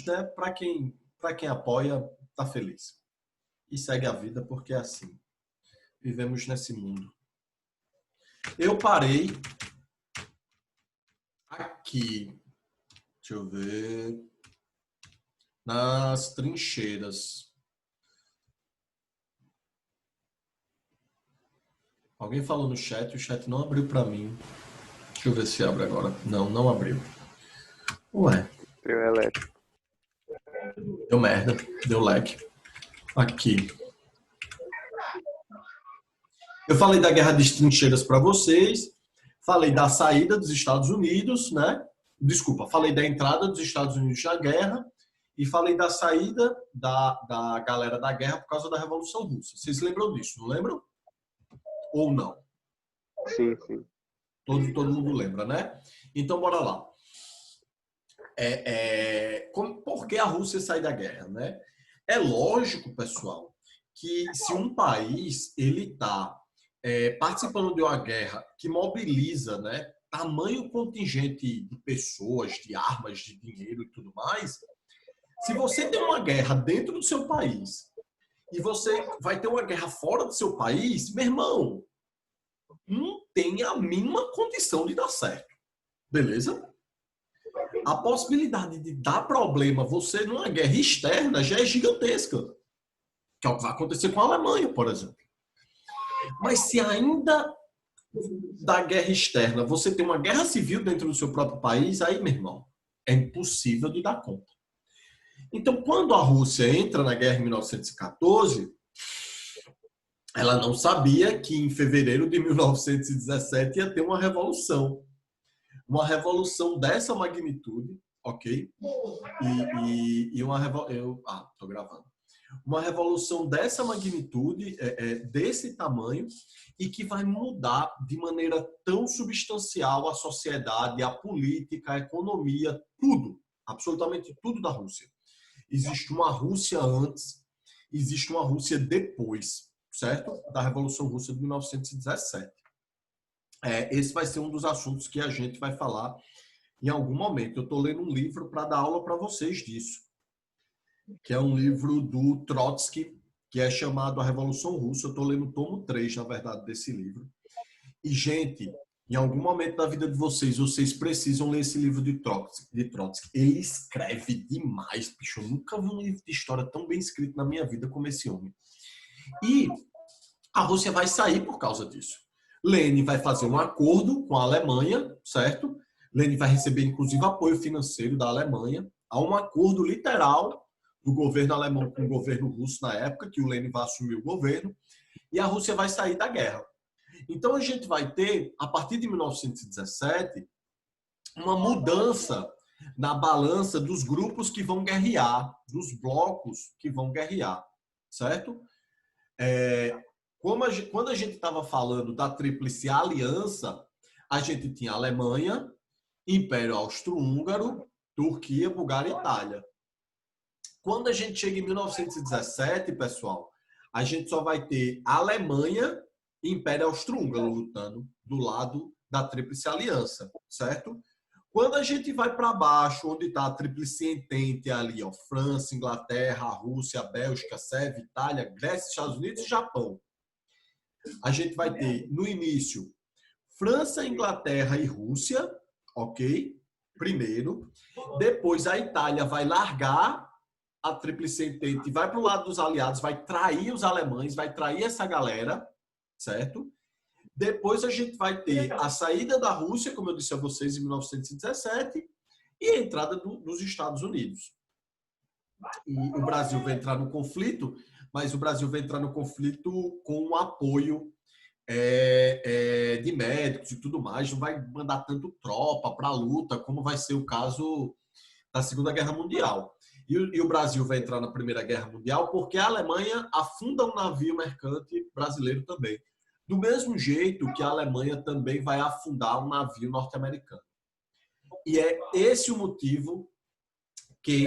né? Para quem apoia, tá feliz. E segue a vida porque é assim. Vivemos nesse mundo. Eu parei aqui, deixa eu ver, nas trincheiras. Alguém falou no chat, o chat não abriu para mim. Deixa eu ver se abre agora. Não, não abriu. Ué. Trio elétrico. Deu merda, deu lag. Aqui. Eu falei da guerra de trincheiras para vocês, falei da saída dos Estados Unidos, né? Desculpa, falei da entrada dos Estados Unidos na guerra e falei da saída da galera da guerra por causa da Revolução Russa. Vocês lembram disso, não lembram? Ou não? Sim, sim. Todo mundo lembra, né? Então, bora lá. Por que a Rússia sai da guerra, né? É lógico, pessoal, que se um país ele está participando de uma guerra que mobiliza, né, tamanho contingente de pessoas, de armas, de dinheiro e tudo mais, se você tem uma guerra dentro do seu país e você vai ter uma guerra fora do seu país, meu irmão, não tem a mínima condição de dar certo. Beleza? A possibilidade de dar problema você numa guerra externa já é gigantesca. Que é o que vai acontecer com a Alemanha, por exemplo. Mas se ainda da guerra externa você tem uma guerra civil dentro do seu próprio país, aí, meu irmão, é impossível de dar conta. Então, quando a Rússia entra na guerra em 1914, ela não sabia que em fevereiro de 1917 ia ter uma revolução. Uma revolução dessa magnitude, ok? Tô gravando. Uma revolução dessa magnitude, desse tamanho, e que vai mudar de maneira tão substancial a sociedade, a política, a economia, tudo, absolutamente tudo da Rússia. Existe uma Rússia antes, existe uma Rússia depois, certo? Da Revolução Russa de 1917. Esse vai ser um dos assuntos que a gente vai falar em algum momento. Eu estou lendo um livro para dar aula para vocês disso, que é um livro do Trotsky, que é chamado A Revolução Russa. Eu estou lendo o tomo 3, na verdade, desse livro. E, gente, em algum momento da vida de vocês precisam ler esse livro de Trotsky. Ele escreve demais, bicho. Eu nunca vi um livro de história tão bem escrito na minha vida como esse homem. E a Rússia vai sair por causa disso. Lenin vai fazer um acordo com a Alemanha, certo? Lenin vai receber, inclusive, apoio financeiro da Alemanha. Há um acordo literal do governo alemão com o governo russo na época, que o Lenin vai assumir o governo, e a Rússia vai sair da guerra. Então, a gente vai ter, a partir de 1917, uma mudança na balança dos grupos que vão guerrear, dos blocos que vão guerrear, certo? Quando a gente estava falando da Tríplice Aliança, a gente tinha Alemanha, Império Austro-Húngaro, Turquia, Bulgária e Itália. Quando a gente chega em 1917, pessoal, a gente só vai ter Alemanha e Império Austro-Húngaro lutando do lado da Tríplice Aliança, certo? Quando a gente vai para baixo, onde está a Tríplice Entente ali, ó, França, Inglaterra, Rússia, Bélgica, Sérvia, Itália, Grécia, Estados Unidos e Japão. A gente vai ter, no início, França, Inglaterra e Rússia, ok? Primeiro. Depois a Itália vai largar a Tríplice Entente, vai para o lado dos aliados, vai trair os alemães, vai trair essa galera, certo? Depois a gente vai ter a saída da Rússia, como eu disse a vocês, em 1917, e a entrada dos Estados Unidos. E o Brasil vai entrar no conflito, mas o Brasil vai entrar no conflito com o apoio de médicos e tudo mais, não vai mandar tanto tropa para a luta, como vai ser o caso da Segunda Guerra Mundial. E o Brasil vai entrar na Primeira Guerra Mundial porque a Alemanha afunda um navio mercante brasileiro também. Do mesmo jeito que a Alemanha também vai afundar um navio norte-americano. E é esse o motivo que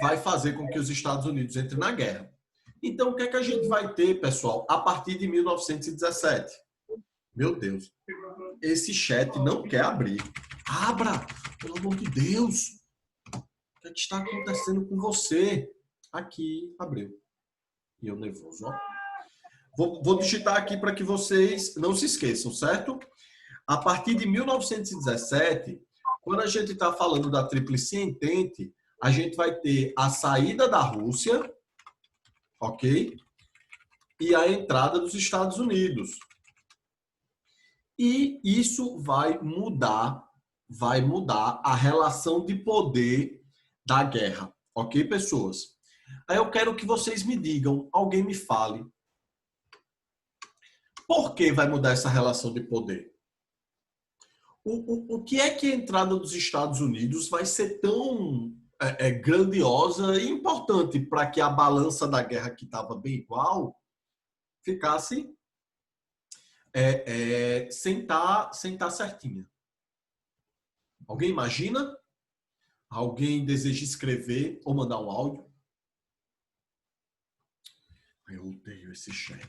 vai fazer com que os Estados Unidos entrem na guerra. Então, o que é que a gente vai ter, pessoal, a partir de 1917? Meu Deus, esse chat não quer abrir. Abra, pelo amor de Deus. O que é que está acontecendo com você? Aqui, abriu. E eu nervoso, ó. Vou digitar aqui para que vocês não se esqueçam, certo? A partir de 1917, quando a gente está falando da Tríplice Entente, a gente vai ter a saída da Rússia, ok? E a entrada dos Estados Unidos. E isso vai mudar a relação de poder da guerra, ok, pessoas? Aí eu quero que vocês me digam, alguém me fale, por que vai mudar essa relação de poder? O que é que a entrada dos Estados Unidos vai ser tão grandiosa e importante para que a balança da guerra, que estava bem igual, ficasse sem tá certinha? Alguém imagina? Alguém deseja escrever ou mandar um áudio? Eu odeio esse chat.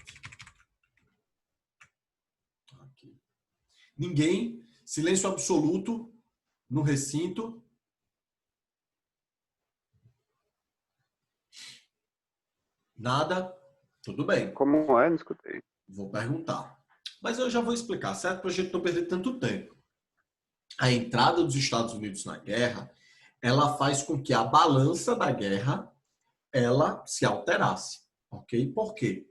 Aqui. Ninguém? Silêncio absoluto no recinto. Nada? Tudo bem. Como é? Não escutei. Vou perguntar. Mas eu já vou explicar, certo? Para a gente não perder tanto tempo. A entrada dos Estados Unidos na guerra, ela faz com que a balança da guerra ela se alterasse, ok? Por quê?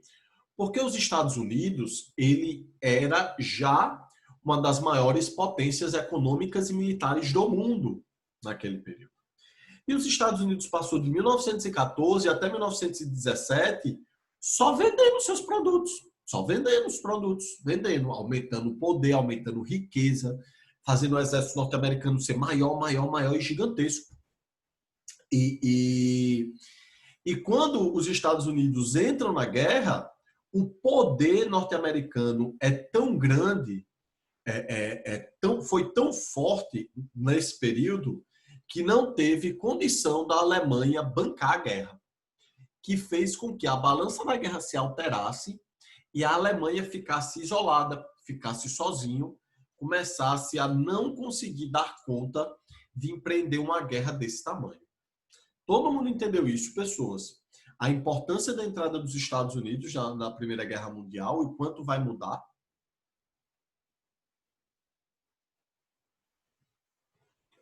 Porque os Estados Unidos, ele era já uma das maiores potências econômicas e militares do mundo naquele período. E os Estados Unidos passou de 1914 até 1917 só vendendo seus produtos, só vendendo os produtos, vendendo, aumentando o poder, aumentando riqueza, fazendo o exército norte-americano ser maior, maior, maior e gigantesco. E quando os Estados Unidos entram na guerra, o poder norte-americano é tão grande, foi tão forte nesse período, que não teve condição da Alemanha bancar a guerra, que fez com que a balança da guerra se alterasse e a Alemanha ficasse isolada, ficasse sozinho, começasse a não conseguir dar conta de empreender uma guerra desse tamanho. Todo mundo entendeu isso, pessoas. A importância da entrada dos Estados Unidos na Primeira Guerra Mundial e quanto vai mudar.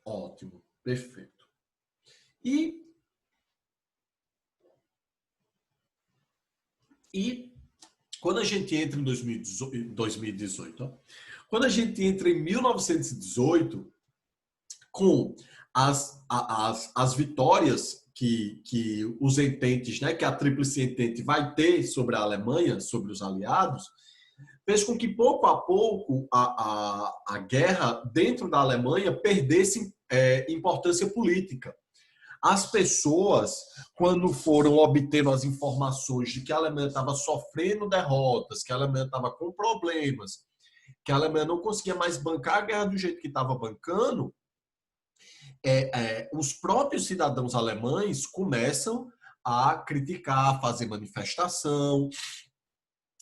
Ótimo, perfeito. E quando a gente entra em 2018, ó, quando a gente entra em 1918, com as vitórias que os ententes, né, que a Tríplice Entente vai ter sobre a Alemanha, sobre os aliados, fez com que pouco a pouco a guerra dentro da Alemanha perdesse importância política. As pessoas, quando foram obtendo as informações de que a Alemanha estava sofrendo derrotas, que a Alemanha estava com problemas, que a Alemanha não conseguia mais bancar a guerra do jeito que estava bancando, os próprios cidadãos alemães começam a criticar, a fazer manifestação,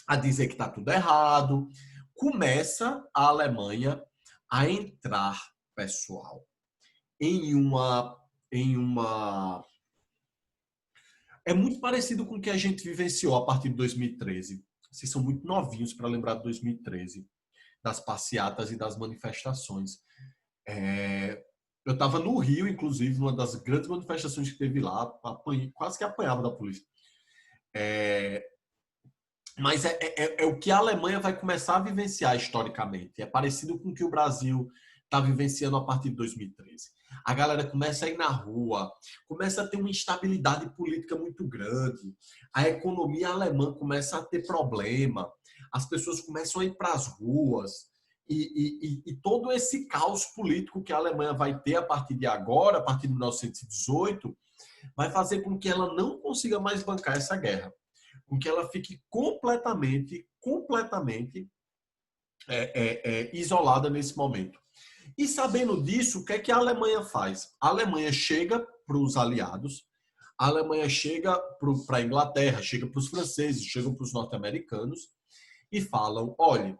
a dizer que está tudo errado. Começa a Alemanha a entrar, pessoal, em uma... É muito parecido com o que a gente vivenciou a partir de 2013. Vocês são muito novinhos para lembrar de 2013, das passeatas e das manifestações. Eu estava no Rio, inclusive, numa das grandes manifestações que teve lá, quase que apanhava da polícia. Mas é o que a Alemanha vai começar a vivenciar historicamente. É parecido com o que o Brasil está vivenciando a partir de 2013. A galera começa a ir na rua, começa a ter uma instabilidade política muito grande, a economia alemã começa a ter problema, as pessoas começam a ir para as ruas, e todo esse caos político que a Alemanha vai ter a partir de agora, a partir de 1918, vai fazer com que ela não consiga mais bancar essa guerra, com que ela fique completamente isolada nesse momento. E sabendo disso, o que é que a Alemanha faz? A Alemanha chega para os aliados, a Alemanha chega para a Inglaterra, chega para os franceses, chega para os norte-americanos e falam, olha,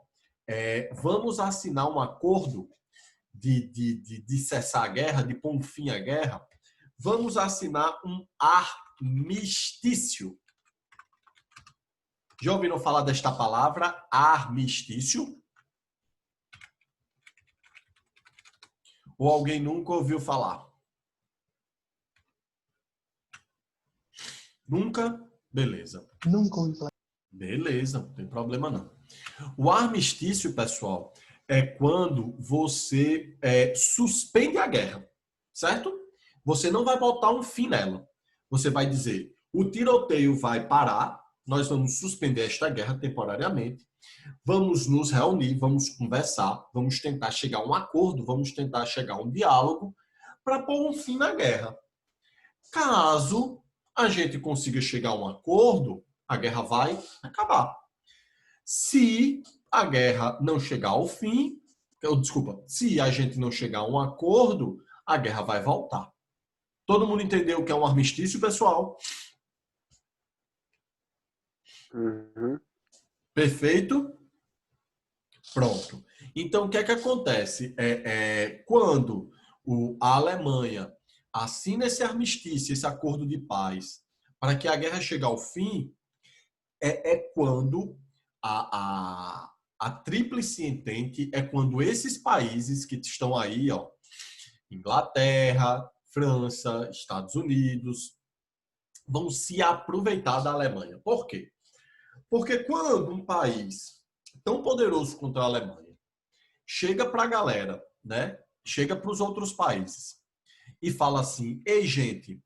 vamos assinar um acordo de cessar a guerra, de pôr um fim à guerra, Vamos assinar um armistício. Já ouviram falar desta palavra, armistício? Ou alguém nunca ouviu falar? Nunca? Beleza. Nunca ouvi falar. Beleza, não tem problema não. O armistício, pessoal, é quando você suspende a guerra, certo? Você não vai botar um fim nela. Você vai dizer, o tiroteio vai parar, nós vamos suspender esta guerra temporariamente, vamos nos reunir, vamos conversar, vamos tentar chegar a um acordo, vamos tentar chegar a um diálogo para pôr um fim na guerra. Caso a gente consiga chegar a um acordo, a guerra vai acabar. Se a guerra não chegar ao fim, se a gente não chegar a um acordo, a guerra vai voltar. Todo mundo entendeu o que é um armistício, pessoal? Uhum. Perfeito? Pronto. Então, o que é que acontece? Quando a Alemanha assina esse armistício, esse acordo de paz, para que a guerra chegue ao fim, quando a Tríplice Entente, é quando esses países que estão aí, ó, Inglaterra, França, Estados Unidos, vão se aproveitar da Alemanha. Por quê? Porque quando um país tão poderoso contra a Alemanha chega para a galera, né? Chega para os outros países e fala assim, ei, gente,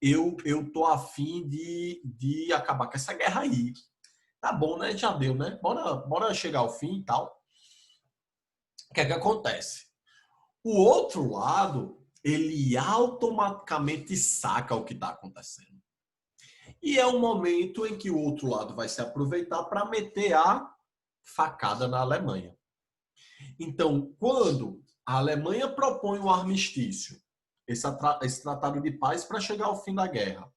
eu tô afim de acabar com essa guerra aí. Tá bom, né? Já deu, né? Bora chegar ao fim e tal. O que é que acontece? O outro lado, ele automaticamente saca o que está acontecendo. E é um momento em que o outro lado vai se aproveitar para meter a facada na Alemanha. Então, quando a Alemanha propõe um armistício, esse tratado de paz para chegar ao fim da guerra,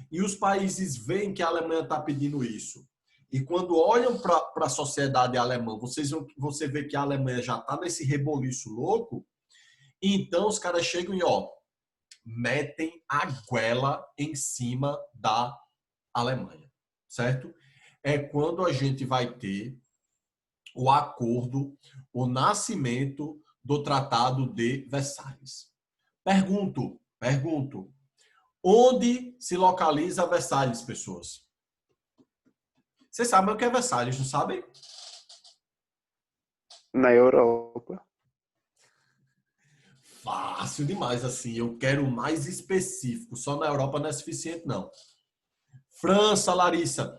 e os países veem que a Alemanha está pedindo isso, e quando olham para a sociedade alemã, você vê que a Alemanha já está nesse reboliço louco, então os caras chegam e metem a goela em cima da Alemanha, certo? É quando a gente vai ter o acordo, o nascimento do Tratado de Versalhes. Pergunto, onde se localiza Versalhes, pessoas? Vocês sabem o que é Versalhes, não sabem? Na Europa. Fácil demais, assim. Eu quero mais específico. Só na Europa não é suficiente, não. França, Larissa.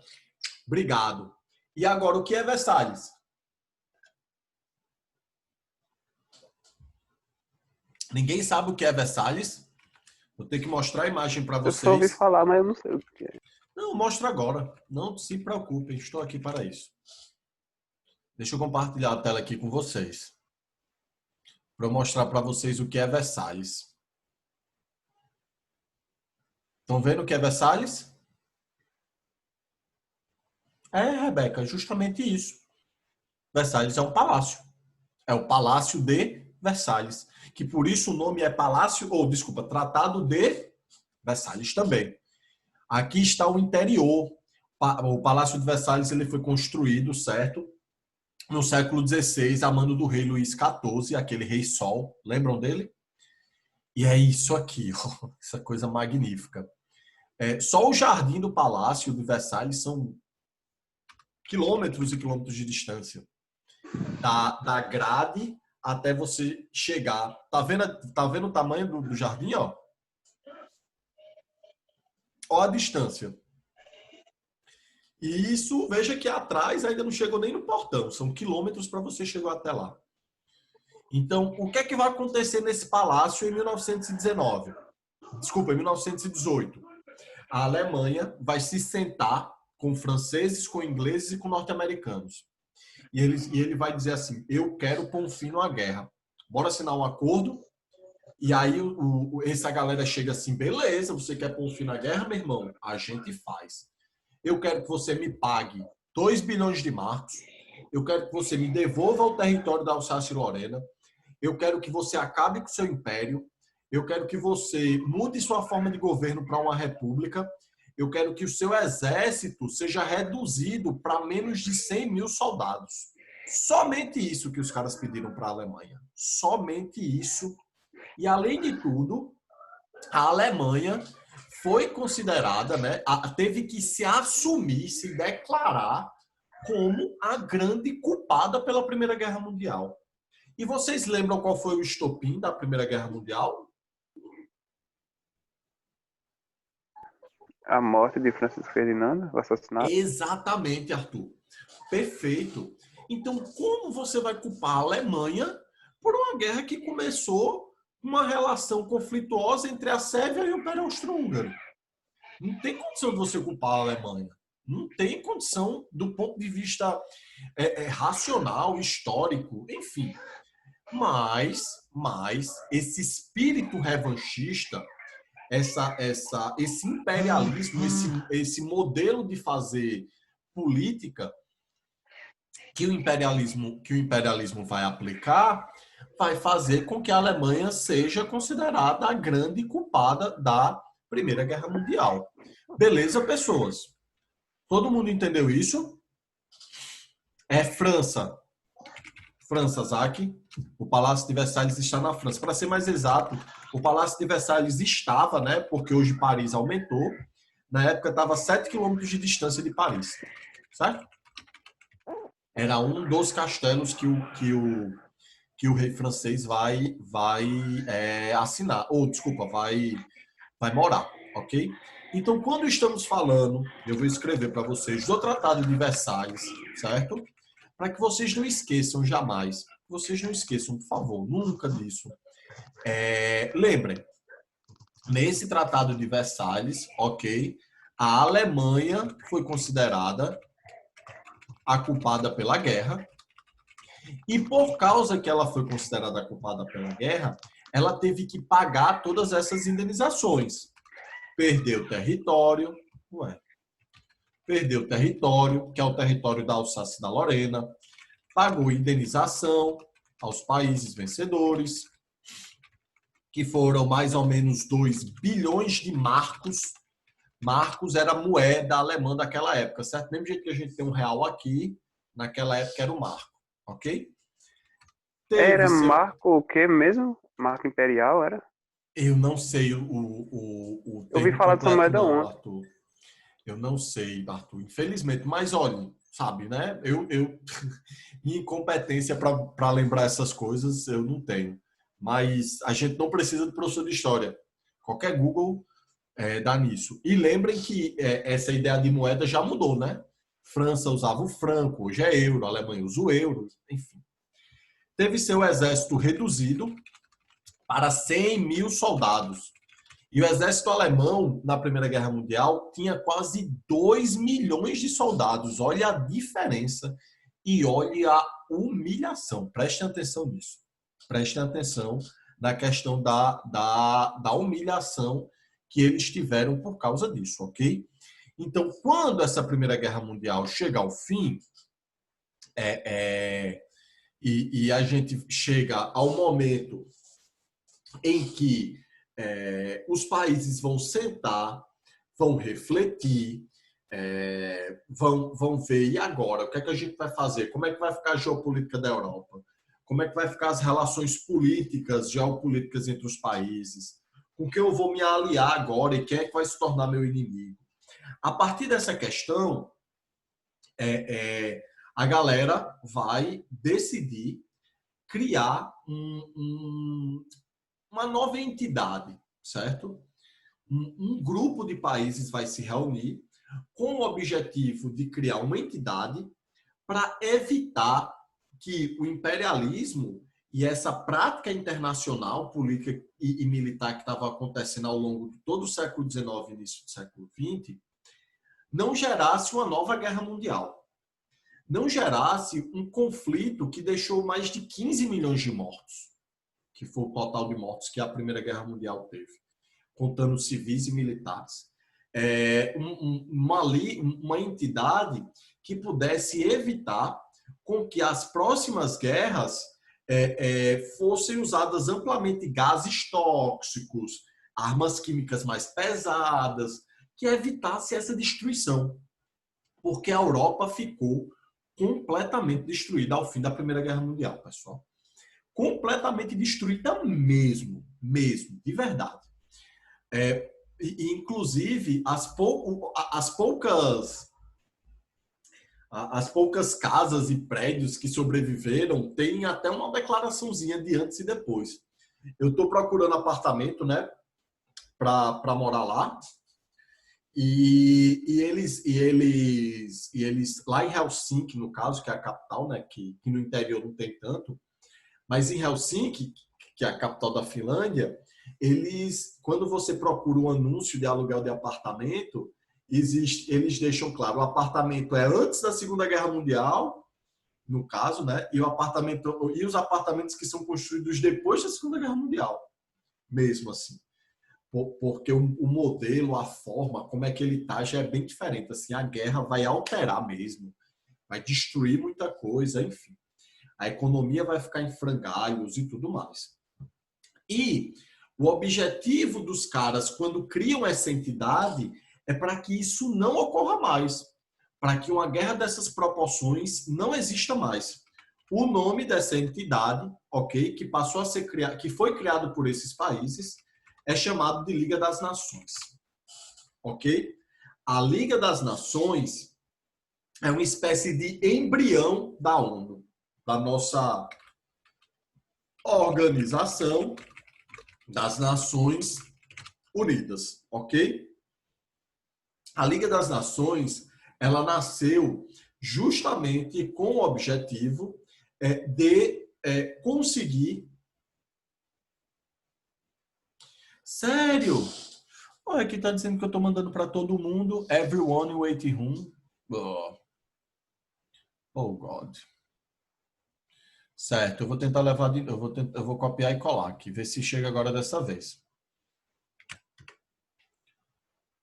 Obrigado. E agora, o que é Versalhes? Ninguém sabe o que é Versalhes? Vou ter que mostrar a imagem para Eu só ouvi vocês. falar, mas eu não sei o que é. Não, mostra agora. Não se preocupem, estou aqui para isso. Deixa eu compartilhar a tela aqui com vocês. Para mostrar para vocês o que é Versalhes. Estão vendo o que é Versalhes? Rebeca, justamente isso. Versalhes é um palácio. É o Palácio de Versalhes. Que por isso o nome é Tratado de Versalhes também. Aqui está o interior. O Palácio de Versalhes ele foi construído, certo? No século XVI, a mando do rei Luís XIV, aquele rei Sol. Lembram dele? E é isso aqui, ó, essa coisa magnífica. Só o jardim do Palácio de Versalhes são quilômetros e quilômetros de distância. Da grade até você chegar. Tá vendo o tamanho do jardim, ó? Ó a distância. E isso, veja que atrás ainda não chegou nem no portão. São quilômetros para você chegar até lá. Então, o que é que vai acontecer nesse palácio em 1919? Desculpa, em 1918. A Alemanha vai se sentar com franceses, com ingleses e com norte-americanos. E ele vai dizer assim, eu quero pôr um fim na guerra. Bora assinar um acordo? E aí essa galera chega assim, beleza, você quer pôr um fim na guerra, meu irmão? A gente faz. Eu quero que você me pague 2 bilhões de marcos. Eu quero que você me devolva o território da Alsácia e Lorena. Eu quero que você acabe com o seu império. eu quero que você mude sua forma de governo para uma república, eu quero que o seu exército seja reduzido para menos de 100 mil soldados. Somente isso que os caras pediram para a Alemanha. Somente isso. E, além de tudo, a Alemanha foi considerada, né, teve que se assumir, se declarar como a grande culpada pela Primeira Guerra Mundial. E vocês lembram qual foi o estopim da Primeira Guerra Mundial? A morte de Francisco Ferdinando, o assassinato. Exatamente, Arthur. Perfeito. Então, como você vai culpar a Alemanha por uma guerra que começou uma relação conflituosa entre a Sérvia e o Império Austro-Húngaro? Não tem condição de você culpar a Alemanha. Não tem condição do ponto de vista racional, histórico, enfim. Mas esse espírito revanchista, esse imperialismo, esse modelo de fazer política que o imperialismo vai aplicar, vai fazer com que a Alemanha seja considerada a grande culpada da Primeira Guerra Mundial. Beleza, pessoas? Todo mundo entendeu isso? É França. França, Zac. O Palácio de Versalhes está na França. Para ser mais exato, o Palácio de Versalhes estava, né? Porque hoje Paris aumentou. Na época estava a 7 quilômetros de distância de Paris. Certo? Era um dos castelos que o rei francês vai assinar. Ou, desculpa, vai morar. Ok? Então, quando estamos falando, eu vou escrever para vocês do Tratado de Versalhes, certo? Para que vocês não esqueçam jamais. Vocês não esqueçam, por favor, nunca disso. Lembrem, nesse Tratado de Versalhes, ok, a Alemanha foi considerada a culpada pela guerra. E por causa que ela foi considerada a culpada pela guerra, ela teve que pagar todas essas indenizações. Perdeu território, perdeu território, que é o território da Alsácia e da Lorena, pagou indenização aos países vencedores, que foram mais ou menos 2 bilhões de marcos. Marcos era a moeda alemã daquela época, certo? Mesmo jeito que a gente tem um real aqui, naquela época era o marco, ok? Era marco o quê mesmo? Marco imperial, era? Eu não sei o Eu ouvi termo falar dessa completo, moeda não, ontem. Arthur. Eu não sei, Arthur, infelizmente. Mas, olha, sabe, né? Minha incompetência para lembrar essas coisas, eu não tenho. Mas a gente não precisa de professor de história. Qualquer Google dá nisso. E lembrem que essa ideia de moeda já mudou, né? França usava o franco, hoje é euro, a Alemanha usa o euro, enfim. Teve seu exército reduzido para 100 mil soldados. E o exército alemão, na Primeira Guerra Mundial, tinha quase 2 milhões de soldados. Olha a diferença e olhe a humilhação. Prestem atenção nisso. Prestem atenção na questão da humilhação que eles tiveram por causa disso, ok? Então, quando essa Primeira Guerra Mundial chega ao fim, e a gente chega ao momento em que os países vão sentar, vão refletir, vão ver, e agora? O que é que a gente vai fazer? Como é que vai ficar a geopolítica da Europa? Como é que vai ficar as relações políticas, geopolíticas entre os países? Com quem eu vou me aliar agora e quem é que vai se tornar meu inimigo? A partir dessa questão, a galera vai decidir criar uma nova entidade, certo? Um grupo de países vai se reunir com o objetivo de criar uma entidade para evitar que o imperialismo e essa prática internacional, política e militar que estava acontecendo ao longo de todo o século XIX e início do século XX, não gerasse uma nova guerra mundial. Não gerasse um conflito que deixou mais de 15 milhões de mortos, que foi o total de mortos que a Primeira Guerra Mundial teve, contando civis e militares. Uma entidade que pudesse evitar com que as próximas guerras fossem usadas amplamente gases tóxicos, armas químicas mais pesadas, que evitasse essa destruição. Porque a Europa ficou completamente destruída ao fim da Primeira Guerra Mundial, pessoal. Completamente destruída mesmo, de verdade. Inclusive, as poucas casas e prédios que sobreviveram têm até uma declaraçãozinha de antes e depois. Eu estou procurando apartamento, né, para morar lá. E eles lá em Helsinki, no caso, que é a capital, né, que no interior não tem tanto, mas em Helsinki, que é a capital da Finlândia, quando você procura um anúncio de aluguel de apartamento, eles deixam claro, o apartamento é antes da Segunda Guerra Mundial, no caso, né, e os apartamentos que são construídos depois da Segunda Guerra Mundial, mesmo assim. Porque o modelo, a forma, como é que ele está, já é bem diferente. Assim, a guerra vai alterar mesmo, vai destruir muita coisa, enfim. A economia vai ficar em frangalhos e tudo mais. E o objetivo dos caras, quando criam essa entidade, é para que isso não ocorra mais, para que uma guerra dessas proporções não exista mais. O nome dessa entidade, ok, que passou a ser criado, que foi criado por esses países, é chamado de Liga das Nações, ok? A Liga das Nações é uma espécie de embrião da ONU, da nossa Organização das Nações Unidas, ok? A Liga das Nações, ela nasceu justamente com o objetivo de conseguir... Sério? Olha, aqui tá dizendo que eu estou mandando para todo mundo. Everyone waiting room. Oh, God. Certo, eu vou tentar levar... Eu vou copiar e colar aqui, ver se chega agora dessa vez.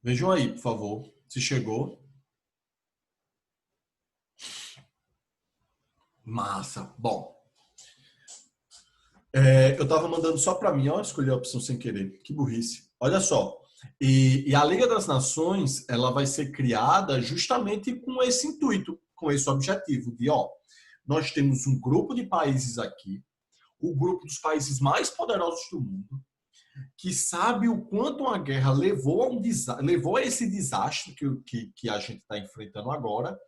Vejam aí, por favor, se chegou. Massa. Bom. Eu estava mandando só para mim, ó, escolhi a opção sem querer. Que burrice. Olha só. E a Liga das Nações, ela vai ser criada justamente com esse intuito, com esse objetivo de, ó, nós temos um grupo de países aqui, o grupo dos países mais poderosos do mundo, que sabe o quanto uma guerra levou a esse desastre que a gente está enfrentando agora,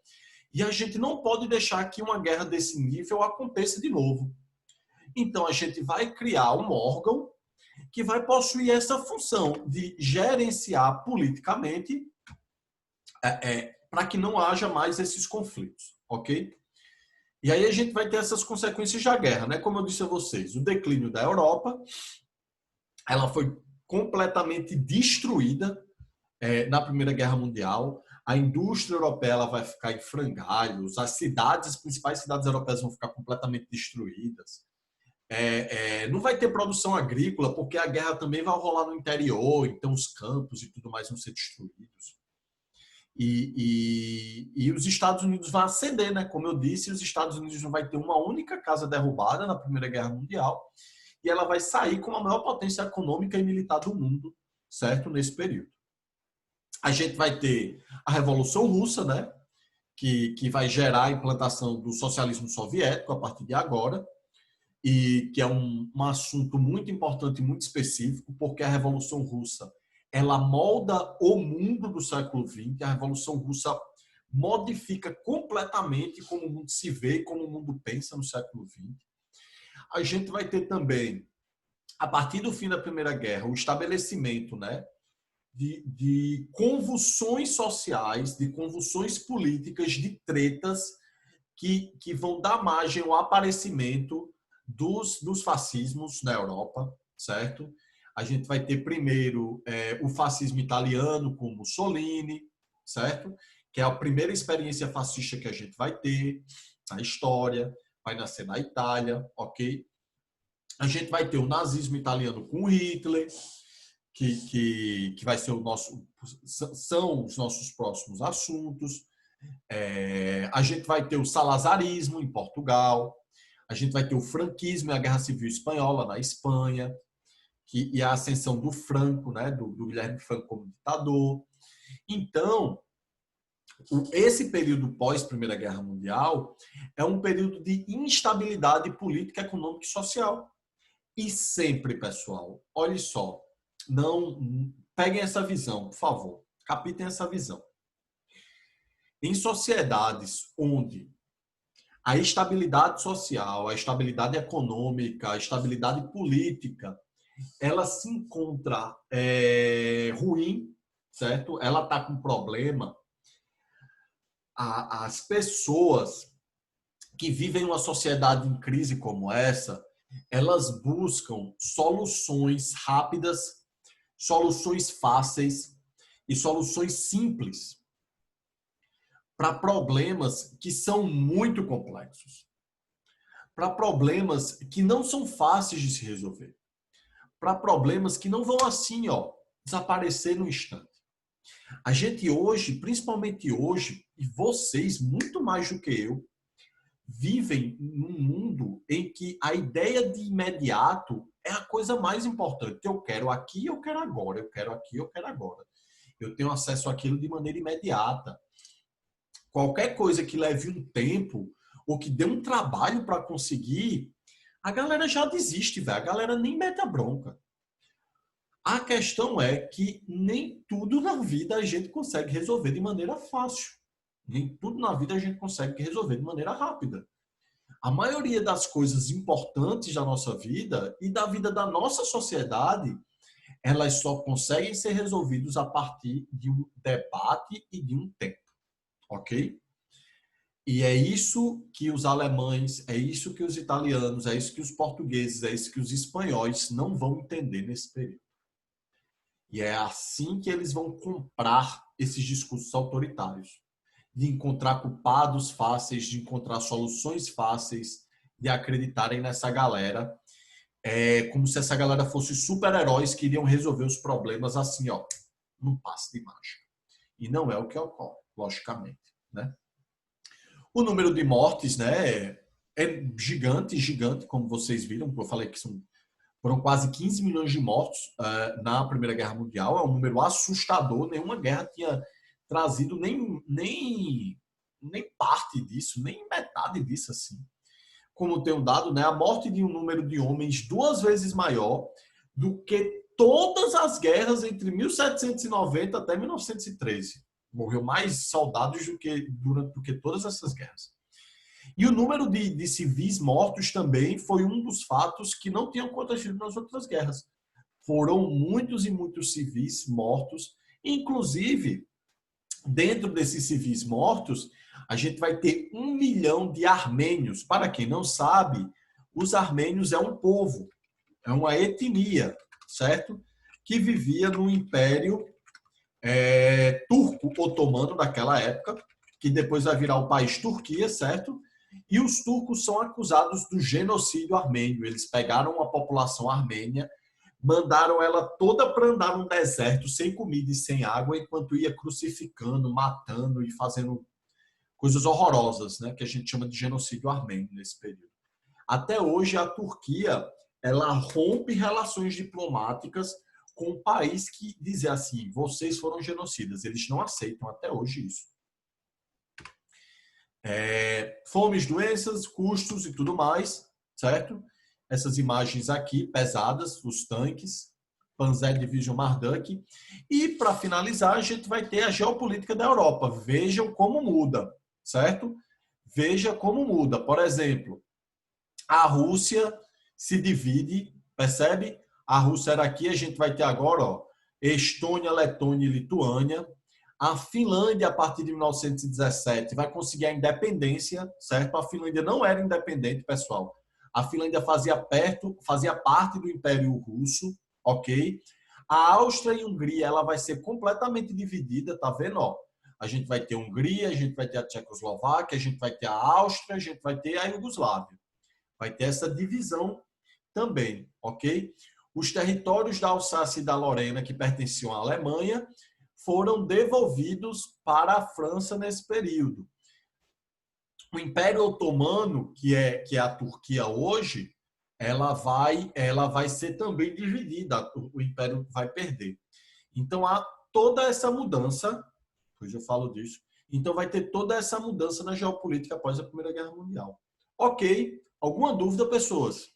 e a gente não pode deixar que uma guerra desse nível aconteça de novo. Então, a gente vai criar um órgão que vai possuir essa função de gerenciar politicamente para que não haja mais esses conflitos, ok? E aí a gente vai ter essas consequências da guerra, né? Como eu disse a vocês, o declínio da Europa, ela foi completamente destruída na Primeira Guerra Mundial. A indústria europeia ela vai ficar em frangalhos, as principais cidades europeias vão ficar completamente destruídas. Não vai ter produção agrícola, porque a guerra também vai rolar no interior, então os campos e tudo mais vão ser destruídos. E os Estados Unidos vão ceder, né? Como eu disse, os Estados Unidos não vai ter uma única casa derrubada na Primeira Guerra Mundial e ela vai sair com a maior potência econômica e militar do mundo, certo? Nesse período. A gente vai ter a Revolução Russa, né? Que vai gerar a implantação do socialismo soviético a partir de agora, e que é um assunto muito importante e muito específico, porque a Revolução Russa ela molda o mundo do século XX. A Revolução Russa modifica completamente como o mundo se vê, como o mundo pensa no século XX. A gente vai ter também, a partir do fim da Primeira Guerra, o estabelecimento, né, de convulsões sociais, de convulsões políticas, de tretas que vão dar margem ao aparecimento dos fascismos na Europa, certo? A gente vai ter primeiro o fascismo italiano com Mussolini, certo? Que é a primeira experiência fascista que a gente vai ter na história, vai nascer na Itália, ok? A gente vai ter o nazismo italiano com Hitler, que vai ser são os nossos próximos assuntos. A gente vai ter o salazarismo em Portugal. A gente vai ter o franquismo e a Guerra Civil Espanhola na Espanha, e a ascensão do Franco, né, do Guilherme Franco como ditador. Então, esse período pós-Primeira Guerra Mundial é um período de instabilidade política, econômica e social. E sempre, pessoal, olhe só, não peguem essa visão, por favor, captem essa visão. Em sociedades onde a estabilidade social, a estabilidade econômica, a estabilidade política, ela se encontra ruim, certo? Ela está com problema. As pessoas que vivem uma sociedade em crise como essa, elas buscam soluções rápidas, soluções fáceis e soluções simples para problemas que são muito complexos, para problemas que não são fáceis de se resolver, para problemas que não vão assim, desaparecer no instante. A gente hoje, principalmente hoje, e vocês muito mais do que eu, vivem num mundo em que a ideia de imediato é a coisa mais importante. Eu quero aqui, eu quero agora. Eu quero aqui, eu quero agora. Eu tenho acesso àquilo de maneira imediata. Qualquer coisa que leve um tempo ou que dê um trabalho para conseguir, a galera já desiste, velho. A galera nem mete a bronca. A questão é que nem tudo na vida a gente consegue resolver de maneira fácil. Nem tudo na vida a gente consegue resolver de maneira rápida. A maioria das coisas importantes da nossa vida e da vida da nossa sociedade, elas só conseguem ser resolvidas a partir de um debate e de um tempo. Ok? E é isso que os alemães, é isso que os italianos, é isso que os portugueses, é isso que os espanhóis não vão entender nesse período. E é assim que eles vão comprar esses discursos autoritários. De encontrar culpados fáceis, de encontrar soluções fáceis, de acreditarem nessa galera, como se essa galera fosse super-heróis que iriam resolver os problemas assim, num passe de mágica. E não é o que ocorre, logicamente, né? O número de mortes, né, é gigante, gigante, como vocês viram, eu falei que foram quase 15 milhões de mortos na Primeira Guerra Mundial, é um número assustador, nenhuma guerra tinha trazido nem parte disso, nem metade disso assim. Como tem um dado, né, a morte de um número de homens 2 vezes maior do que todas as guerras entre 1790 até 1913. Morreu mais soldados do que todas essas guerras. E o número de civis mortos também foi um dos fatos que não tinham acontecido nas outras guerras. Foram muitos e muitos civis mortos, inclusive dentro desses civis mortos, a gente vai ter 1 milhão de armênios. Para quem não sabe, os armênios é um povo, é uma etnia, certo? Que vivia no Império Turco-Otomano daquela época, que depois vai virar o país Turquia, certo? E os turcos são acusados do genocídio armênio. Eles pegaram a população armênia, mandaram ela toda para andar no deserto, sem comida e sem água, enquanto ia crucificando, matando e fazendo coisas horrorosas, né, que a gente chama de genocídio armênio nesse período. Até hoje, a Turquia ela rompe relações diplomáticas com um país que diz assim, vocês foram genocidas. Eles não aceitam até hoje isso. Fomes, doenças, custos e tudo mais, certo? Essas imagens aqui, pesadas, os tanques, Panzer Division Marduk. E, para finalizar, a gente vai ter a geopolítica da Europa. Vejam como muda, certo? Veja como muda. Por exemplo, a Rússia se divide, percebe? A Rússia era aqui, a gente vai ter agora, Estônia, Letônia e Lituânia. A Finlândia, a partir de 1917, vai conseguir a independência, certo? A Finlândia não era independente, pessoal. A Finlândia fazia parte do Império Russo, ok? A Áustria e a Hungria, ela vai ser completamente dividida, tá vendo? A gente vai ter a Hungria, a gente vai ter a Tchecoslováquia, a gente vai ter a Áustria, a gente vai ter a Iugoslávia. Vai ter essa divisão também, ok? Os territórios da Alsácia e da Lorena, que pertenciam à Alemanha, foram devolvidos para a França nesse período. o Império Otomano, que é a Turquia hoje, ela vai ser também dividida, o Império vai perder. Então há toda essa mudança, hoje eu falo disso, então vai ter toda essa mudança na geopolítica após a Primeira Guerra Mundial. Ok, alguma dúvida, pessoas?